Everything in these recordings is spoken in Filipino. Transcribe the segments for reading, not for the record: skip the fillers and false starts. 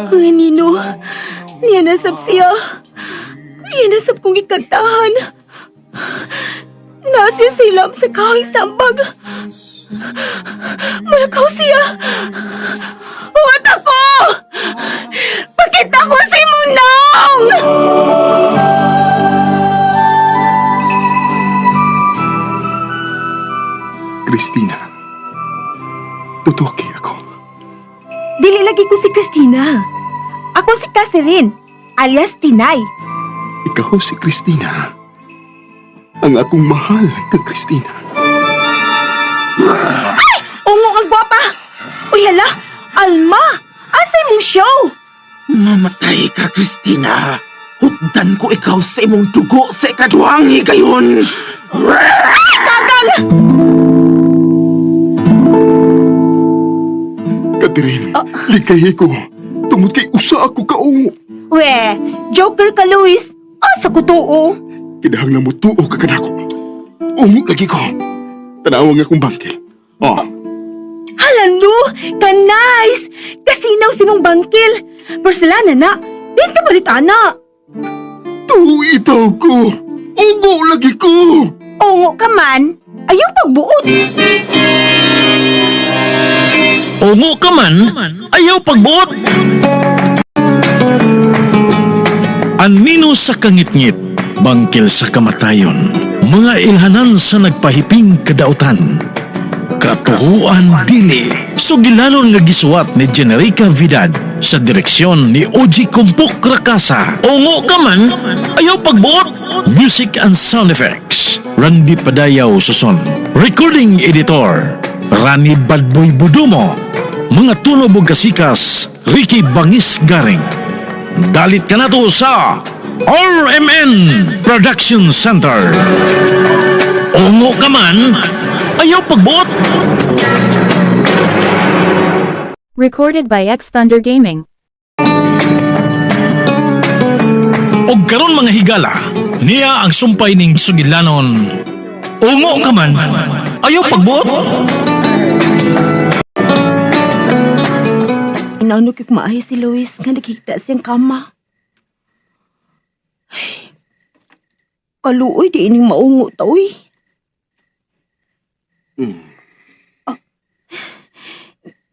Kuya Nino, niya nasab siya. Niya nasab kong ikagtahan. Nasi silam sa kahing sambag. Malakaw siya. Huwag ako! Pakita ko si Munong! Christina, tutuki ako. Dili lagi ko si Christina. Ako si Catherine, alias Tinay. Ikaw si Christina. Ang akong mahal ka, Christina. Ay! Ungo ang gwapa! Uy, hala! Alma! Asay mong show? Mamatay ka, Christina. Hutdan ko ikaw sa imong dugo sa ikaduhang higayon. Ay, kagang! Catherine, likahi ko. Tungod kay usa ako kaungo. We, joker ka, Luis. Asa ko tuo? Kinahanglan mo tuo ka kanako. Ungo lagi ko. Tanawang akong bangkil. Oh, Halalo! Ka-nice! Kasinaw si mong bangkil. Porcelana na. Din ka balit, ana. tuitaw ko. Ungo lagi ko. Ungo ka man. Ayaw pagbuot. Ungo ka man, ayaw pagbuot. Anino sa kangitngit, bangkil sa kamatayon, mga ilhanan sa nagpahiping kadautan. Katuhuan dili, sugilanon nga gisuwat ni Generica Vidal sa direksyon ni Oji Kumpuk Rakasa. Ungo ka man, ayaw pagbuot. Music and sound effects, Randy Padayaw Suson. Recording editor, Rani Badboy Budumo. Mga tunog ug kasikas, Ricky Bangis Garing. Dalit ka na to sa RMN Production Center. Ungo ka man, ayaw pagbuot. Recorded by X Thunder Gaming. Og karon mga higala, niya ang sumpay ning sugilanon. Ungo ka man, ayaw pagbuot. Inaano kik maahi si Luis nga nakikita siyang kama. Ay, kaluoy di ining maungo ta, uy.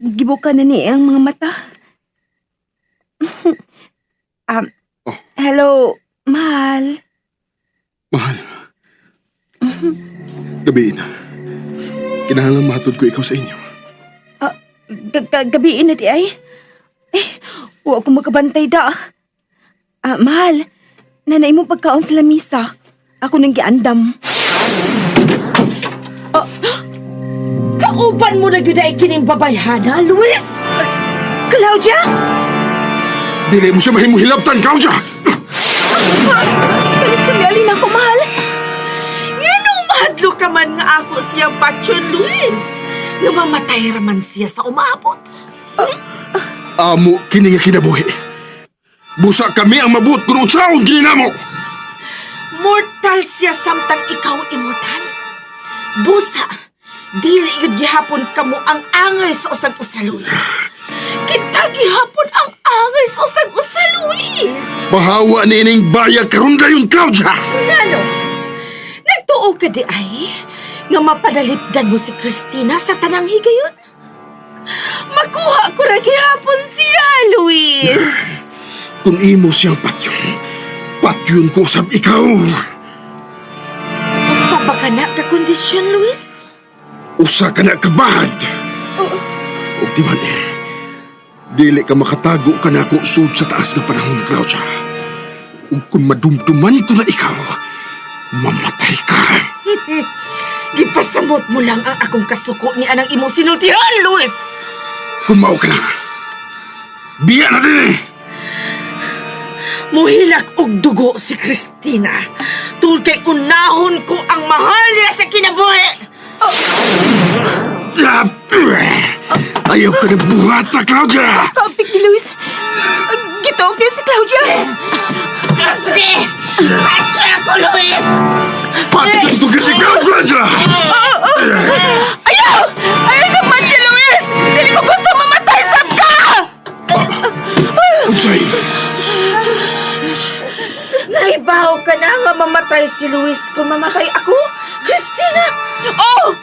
Gibuka na niya ang mga mata. Hello, mahal. Mahal. Gabi na. Kinahanglan matod ko ikaw sa inyo. Gabiin na di ay. Huwag ko makabantay da. Mahal, nanay mo pagkaon sa lamisa. Ako nang giandam. Kauban mo na yun ay kining babayhana, Luis! Claudia? Dili mo siya mahimuhilabtan, Claudia! Galit kami alin ako, mahal. Nganong mahadlo ka man nga ako siyang patyon, Luis? Nga mamatay raman siya sa umabot. Amo, kini nga kinabuhi. Busa kami ang mabuot kung unsaon gininamo. Mortal siya samtang ikaw immortal. Busa, dili yun gihapon kamo ang angay sa usag-usa, Luis. Kita gihapon ang angay sa usag-usa, Luis. Bahawa ni ining bayag karon dayon, Claudia! Ngano? Nagtuo ka di ay nga mapadalipdan mo si Christina sa tanang higayon? Makuha ko ra gihapon siya, Luis. Kung imo siyang patyon ko sab ikaw. Usa ba ka na ka kondisyon, Luis? Usa ka na kabahad. O di man dili ka makatago ka na ako sud sa taas nga panahon, Claudia. Ug kung madumduman ko na ikaw, mamatay ka. Gipasamot mo lang ang akong kasuko ni anang imong sinultihan, Luis. Humaw ka na. Biya na din Muhilak og dugo si Christina. Tungod kay unahon ko ang mahal niya sa kinabuhi. Ayaw ka na buhata, Claudia! Kaupik ni Luis. Gitaog niya si Claudia. Sige! Patsa ako, Luis! Patyon ko kasi ikaw, Claudia! Ayaw! Ayaw siyang matcha, Luis! Dili ko gusto mamatay, sab ka! unsay. Naibaw ka na nga mamatay si Luis kung mamatay ako? Christina! Oh!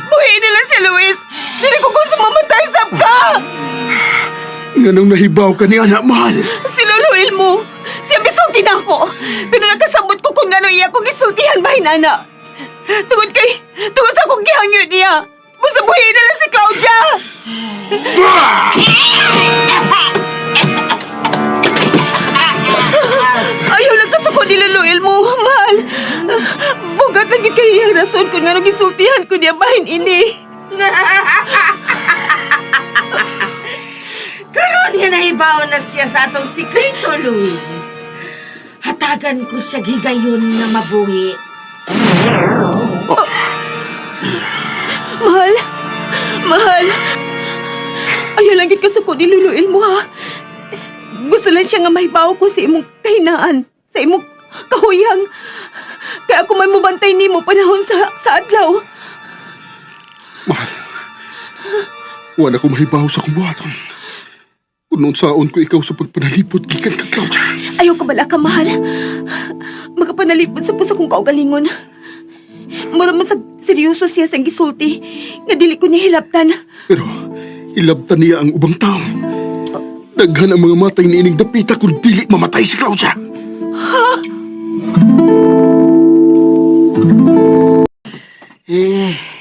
Buhay nila si Luis! Dili ko gusto mamatay sa ka! Nganong nahibaw ka ni anak mahal. Sinuluil mo! Siya bisulti na ako! Pero nakasabot ko kung gano'n iya kong isultihan ba hinana. Tungod sa akong gihangyo niya. Basta buhay nila si Claudia! Ayaw lang kasuko niluluil mo, mahal. Bugat lang gid kayo yung rason kung gano'ng isultihan ko niya bahin ini. Karon nga nahibaw na siya sa atong sikreto, Luis. Hatagan ko siya gigayon na mabuhi. Mahal. Ayaw lang gid kasuko niluluil mo, ha? Gusto lang siya nga mahibaw ko sa imong kahinaan, sa imong kahuyang. Kaya ako may mubantay nimo panahon sa adlaw. Mahal, wala ko mahibaw sa kong buhaton. Kunon saon ko ikaw sa pagpanalipot gikan ka, Claudia. Ayaw ka bala ka, mahal. Magapanalipod sa puso kong kaugalingon. Mura man sa seryoso siya sa gisulti, nga dili ko niya hilabtan. Pero ilabtan niya ang ubang tao. Daghan ang mga matay ni ining dapita kung dili mamatay si Claudia.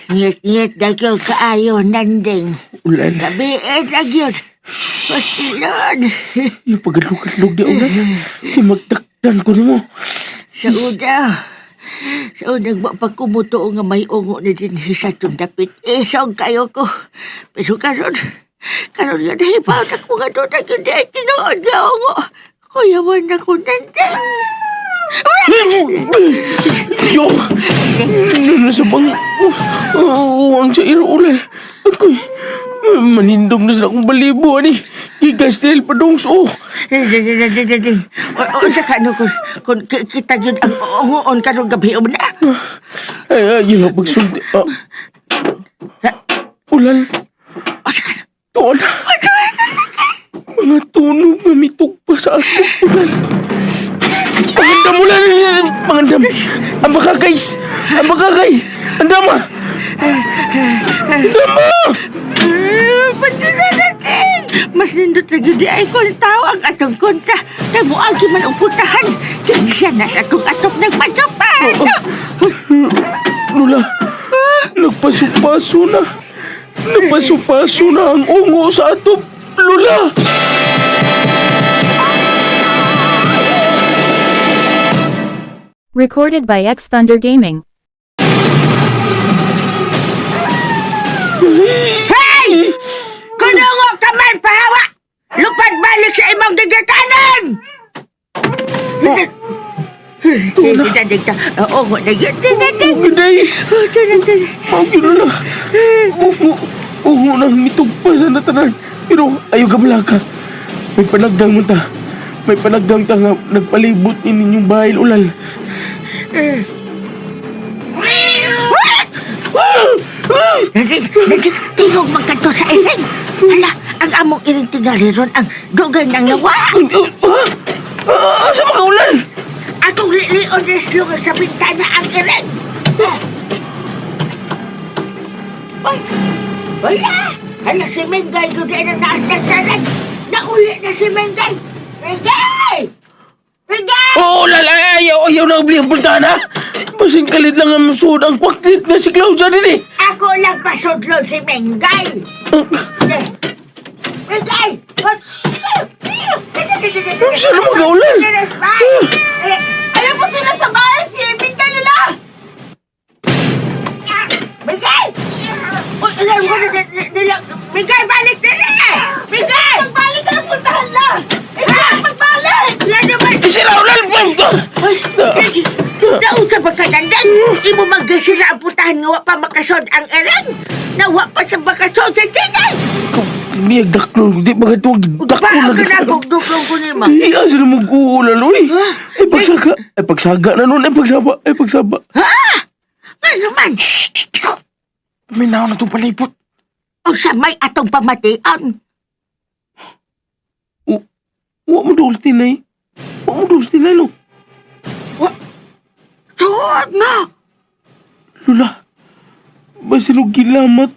Ngit-ngit na yun kaayo, nanding. Ulan. Gabiit na yun. Pasilod. Yung pagalug-alug di ulan. Di magdakdan ko mo. Sa unang mapagkumuto nga may ungo na din sa itong dapit. Isog kayo ko. Pero karon nga nahibaw na ko nga doon na yun ay tinood nga ungo. Kuyawan na ko nandang. Yo! Ano sa bang... Uwang sa iruulan. Ako'y... Manindom na sa akong balibo, ani. Gigastel pa dong so. O sa kano kung kita yun ang ungoon karong gabi na. Ay, yun lang pagsulti. Ulan. O sa kano? Tuon. Mga tunog na mitugpa sa akong ulan. Pangandam ulan. Pangandam. Ang makakays. Ang makakay. Andama. Andama. Pati na natin! Mas nindot na yun ay kung tawag atong kontra. Kaya mo ang kiman ang putahan. Kaya siya na sa atong atong nagpatupan. Lula, nagpasupaso na. Nagpasupaso na ang ungo sa ato. Lula! Recorded by X Thunder Gaming. Hey! Kunungo ka man, pahawa! Lupad balik sa imong digatanan! Dagta. Oo, nagyan. Gday! Ang Lula! Ungo nang mitugpa sa natanan. Pero ayaw ka malaka. May panagdang mo ta. May panagdang ta nga nagpalibot ninyong bahay ulal. Tingog magkanto sa iring. Hala, ang among iring tingali ron ang dugay ng nawa. Asa mga ulan? Atong lion na slungan sa bintana ang iring. Ay, wala. Hala, si Mengay doon na naasdasanan. Nauli na si Mengay. Mengay! Mengay! Oo, ayaw na beli ang bultana. Basing kalit lang ang suod ang kwaklit na si Claudia din eh. Ako lang pasudlon si Mengay. Mengay! Saan naman ka ulan? Ayaw po sila sa bahay, si Mingay nila! Mengay! Mengay, balik na rin! Mengay! Magbalik ka ng puntahan lang! Magbalik! Yan naman! Sila ulan! Nausap ka dandan! Imo magkasira ang putahan nga wa pa makasod ang erang! Nawa pa sa bakasod sa tinay! Biyag daklon, di ba ito daklon Paano ka na kung duklong ko nima? Iya, sila mag-uulan, uy. Pagsaga na nun, pagsaba. Ha? Nga naman! May naon na itong palipot. O sa may atong pamatian! Wa mo dos tinay. Wa mo dos tinay, no? Tuod na! Lula, basi no gilamat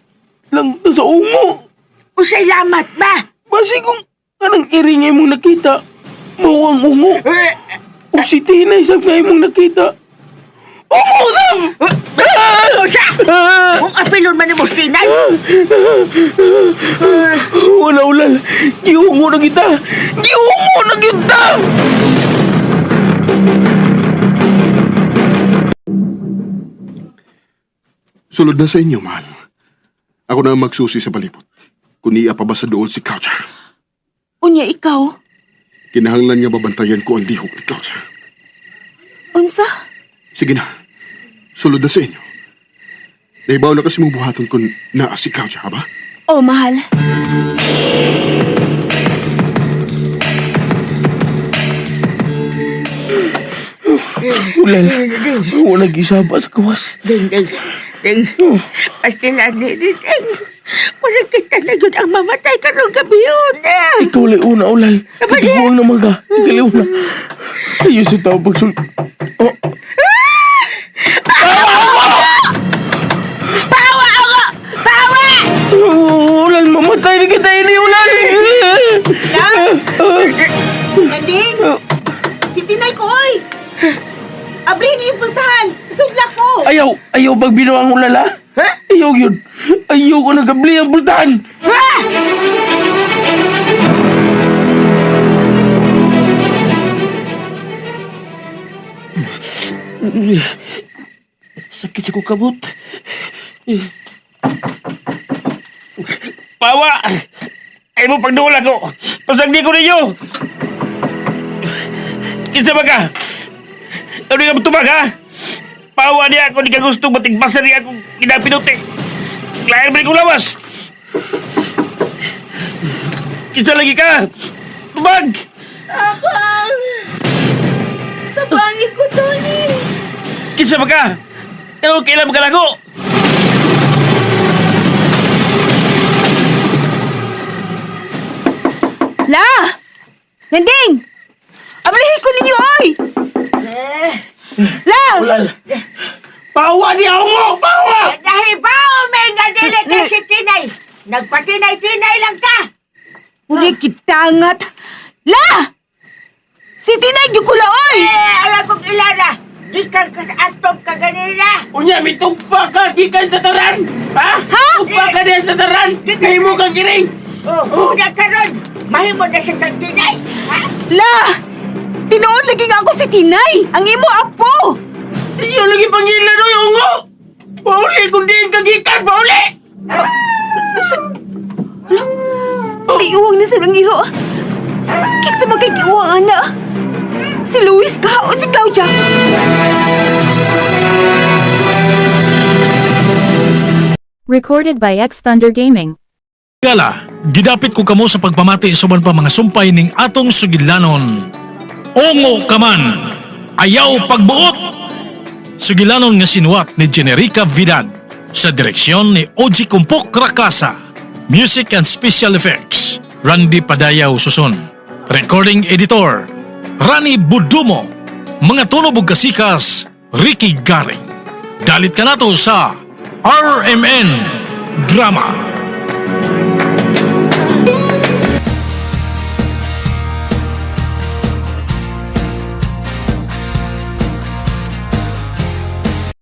lang ta sa ungo. Usay lamat ba? Basi kung anang iringay mong nakita, mao ang ungo. O si Tinay sa ngay mong nakita. Ungo sam! Usa! Kung apilon man ni mo sinay! Wala ulal, giungo na kita! Giungo na kita! Sulod na sa inyo, mahal. Ako na ang magsusi sa balibot. Kung niya pa ba sa dool si Claudia. Unya ikaw? Kinahanglan nga babantayan ko ang lihok ni Claudia. Unsa? Sige na. Sulod na sa inyo. Naibaw na kasi mong buhaton kung naa si Claudia, ha ba? Oh, mahal. Ulal, wala gisaba sa kawas. Ding. Pastilan ni Ding. Wala kita na yun ang mamatay karong gabi yun. Ikaw lay una, Ulal. Katiguang naman ka. Ikaw lay una. Ayos yung tao pagsul... Oh, Pahawa ako! Pahawa! Ulal, mamatay na kita ini, Ulal. Nanding! Si Tinay ko, oy! Abrihin niyo yung puntahan! Sugla ko! Ayaw bang binuang ulala? Ha? Ayaw yun. Ayaw ko nagabli ang bultahan. Ha? Sakit ko kabut. Pawa! Ay mo pagduol ako. Pasagdi ko ninyo. Kinsa ba ka? Ano nga matubag ha? Pawa niya ako, di ka gusto matigbasa niya akong kinapinuti. Lain balik kong lawas. Kinsa lagi ka? Tubag! Abang! Tabangin ko, Tony! Kinsa ba ka? Ano kailan ka lago? La! Nanding! Abrihin ko ninyo, oy! La! Ulal! Pawa niya ako mo! Pawa! Dahil ba may nadili ka si Tinay? Nagpatinay-tinay lang ka! Uri kitangat! La! Si Tinay Dukula, oy! Alam kong ilana! Di ka atong ka ganila! Unya, may tugpa ka! Gikas na taran! Ha? Ha? Tugpa ka niya sa taran! Kahi mo kang kiring! Una ka ron! Mahimo na siya kang Tinay! Ha? La! Tinuod lagi nga ako si Tinay! Ang imo apo! Iyo lagi pangilan no yung ungo! Pauli kung di yung kagikan! Pauli! Iuwang na sa langiro. Kitsa magkakiuwang, ana. Si Luis ka o si Claudia? Recorded by X Thunder Gaming. Gala, gidapit ko kamo sa pagpamati suman pa mga sumpay ning atong sugilanon. Ongo ka man, ayaw pagbuot. Sugilanon nga sinuwat ni Generica Vidal sa direksyon ni Oji Kumpok Rakasa. Music and Special Effects, Randy Padayaw Suson. Recording Editor, Rani Budumo. Mga tunog ug kasikas, Ricky Garing. Dalit ka nato sa RMN Drama.